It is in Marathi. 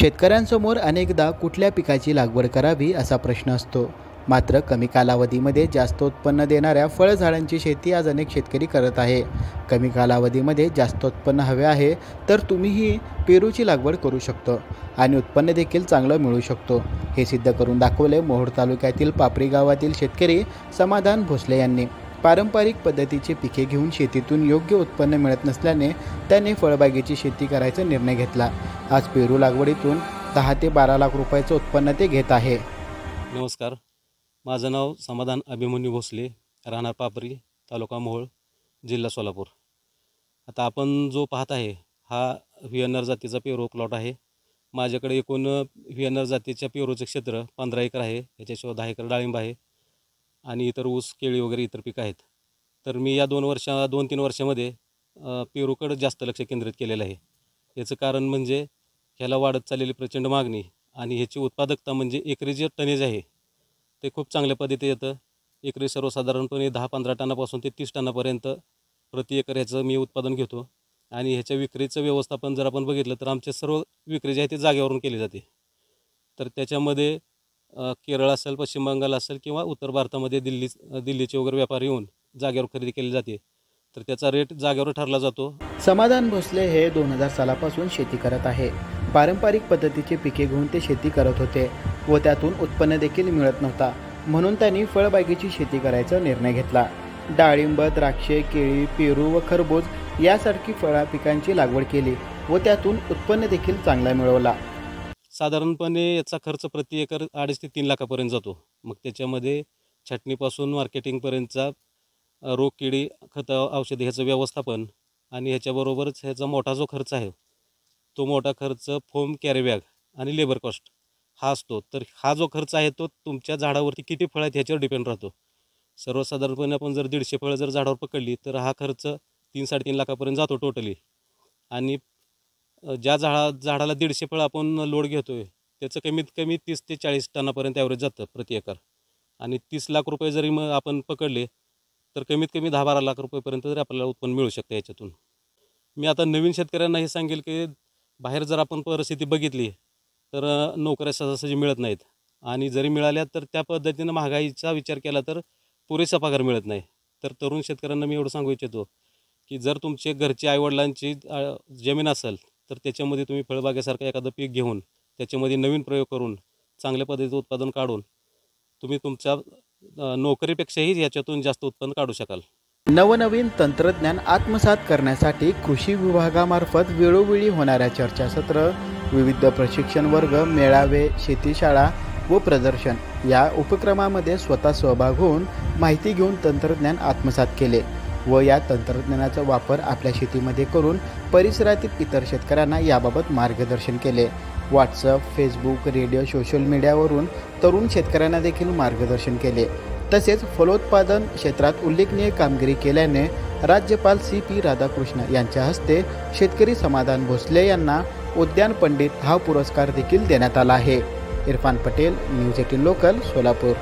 शेतकऱ्यांसमोर अनेकदा कुठल्या पिकाची लागवड करावी असा प्रश्न असतो। मात्र कमी कालावधीमध्ये जास्त उत्पन्न देणाऱ्या फळझाडांची शेती आज अनेक शेतकरी करत आहे। कमी कालावधीमध्ये जास्त उत्पन्न हवे आहे तर तुम्हीही पेरूची लागवड करू शकतो आणि उत्पन्न देखील चांगलं मिळू शकतो। हे सिद्ध करून दाखवले मोहोळ तालुक्यातील पापरी गावातील शेतकरी समाधान भोसले यांनी। पारंपरिक पद्धतीचे पिके घेऊन शेतीतून योग्य उत्पन्न मिळत नसल्याने त्यांनी फळबागेची शेती करायचा निर्णय घेतला। आज पेरू लागवडीतून 10 ते 12 लाख रुपयाचं उत्पन्न ते घेत आहे। नमस्कार, माझं नाव समाधान अभिमन्यू भोसले, राहणार पापरी, तालुका मोहोळ, जिल्हा सोलापूर। आता आपण जो पाहत आहे हा व्हीएनआर जातीचा पेरू प्लॉट आहे। माझ्याकडे एकूण व्हीएनआर जातीच्या पेरूचे क्षेत्र 15 एकर आहे। याच्याशिवाय 10 एकर डाळिंब आहे आणि इतर ऊस, केळी वगैरे इतर पिकं आहेत। तर मी या 2-3 वर्षामध्ये पेरूकडे जास्त लक्ष केंद्रित केलेलं आहे। याचं कारण म्हणजे ह्याला वाढत चाललेली प्रचंड मागणी आणि ह्याची उत्पादकता म्हणजे एकरी जे टनेज आहे ते खूप चांगल्या पद्धतीने येतं। एकरी सर्वसाधारणपणे 10-15 टनापासून ते 30 टनापर्यंत प्रति एकर ह्याचं मी उत्पादन घेतो आणि ह्याच्या विक्रीचं व्यवस्थापन जर आपण बघितलं तर आमचे सर्व विक्री जे आहे ते जागेवरून केली जाते। तर त्याच्यामध्ये केरळ असेल, पश्चिम बंगाल असेल किंवा उत्तर भारतामध्ये दिल्लीचे वगैरे व्यापारी येऊन जागेवर खरेदी केली जाते, तर त्याचा रेट जागेवर ठरला जातो। समाधान भोसले हे 2000 सालापासून शेती करत आहे। पारंपरिक पद्धतीचे पिके घेऊन ते शेती करत होते व त्यातून उत्पन्न देखील मिळत नव्हता, म्हणून त्यांनी फळबागेची शेती करायचा निर्णय घेतला। डाळिंब, द्राक्षे, केळी, पेरू व खरबूज यासारखी फळ पिकांची लागवड केली व त्यातून उत्पन्न देखील चांगला मिळवला। साधारणपणे याचा खर्च प्रति एकर 2.5 ते 3 लाखापर्यंत जातो। मग त्याच्यामध्ये छाटणीपासून मार्केटिंगपर्यंतचा रोग, किडी, खतं, औषधे ह्याचं व्यवस्थापन आणि ह्याच्याबरोबरच ह्याचा मोठा जो खर्च आहे तो मोठा खर्च फोम, कॅरी बॅग आणि लेबर कॉस्ट हा असतो। तर हा जो खर्च आहे तो तुमच्या झाडावरती किती फळं आहेत ह्याच्यावर डिपेंड राहतो। सर्वसाधारणपणे आपण जर 150 फळं जर झाडावर पकडली तर हा खर्च 3-3.5 लाखापर्यंत जातो टोटली। आणि ज्या झाडाला 150 फळं आपण लोड घेतोय त्याचं कमीत कमी 30 ते 40 टनापर्यंत ॲव्हरेज जातं प्रति एकर। आणि 30 लाख रुपये जरी मग आपण पकडले तर कमीत कमी 10-12 लाख रुपयेपर्यंत जरी आपल्याला उत्पन्न मिळू शकतं याच्यातून। मी आता नवीन शेतकऱ्यांना हे सांगेल की बाहेर जर आपण परिस्थिती बघितली तर नोकऱ्या सहजासहजी मिळत नाहीत आणि जरी मिळाल्या तर त्या पद्धतीनं महागाईचा विचार केला तर पुरेसा पगार मिळत नाही। तर तरुण शेतकऱ्यांना मी एवढं सांगू इच्छितो की जर तुमचे घरचे आईवडिलांची जमीन असेल तर त्याच्यामध्ये तुम्ही फळबागेसारखं एखादं पीक घेऊन त्याच्यामध्ये नवीन प्रयोग करून चांगल्या पद्धतीचं उत्पादन काढून तुम्ही तुमच्या नोकरीपेक्षाही याच्यातून जास्त उत्पन्न काढू शकाल। नवनवीन तंत्रज्ञान आत्मसात करण्यासाठी कृषी विभागामार्फत वेळोवेळी होणाऱ्या चर्चासत्र, विविध प्रशिक्षण वर्ग, मेळावे, शेतीशाळा व प्रदर्शन या उपक्रमामध्ये स्वतः सहभाग होऊन माहिती घेऊन तंत्रज्ञान आत्मसात केले व या तंत्रज्ञानाचा वापर आपल्या शेतीमध्ये करून परिसरातील इतर शेतकऱ्यांना याबाबत मार्गदर्शन केले। व्हॉट्सअप, फेसबुक, रेडिओ, सोशल मीडियावरून तरुण शेतकऱ्यांना देखील मार्गदर्शन केले। तसेच फलोत्पादन क्षेत्रात उल्लेखनीय कामगिरी केल्याने राज्यपाल CP राधाकृष्ण यांच्या हस्ते शेतकरी समाधान भोसले यांना उद्यान पंडित हा पुरस्कार देखील देण्यात आला आहे। Irfan Patel, news 18 local, Solapur.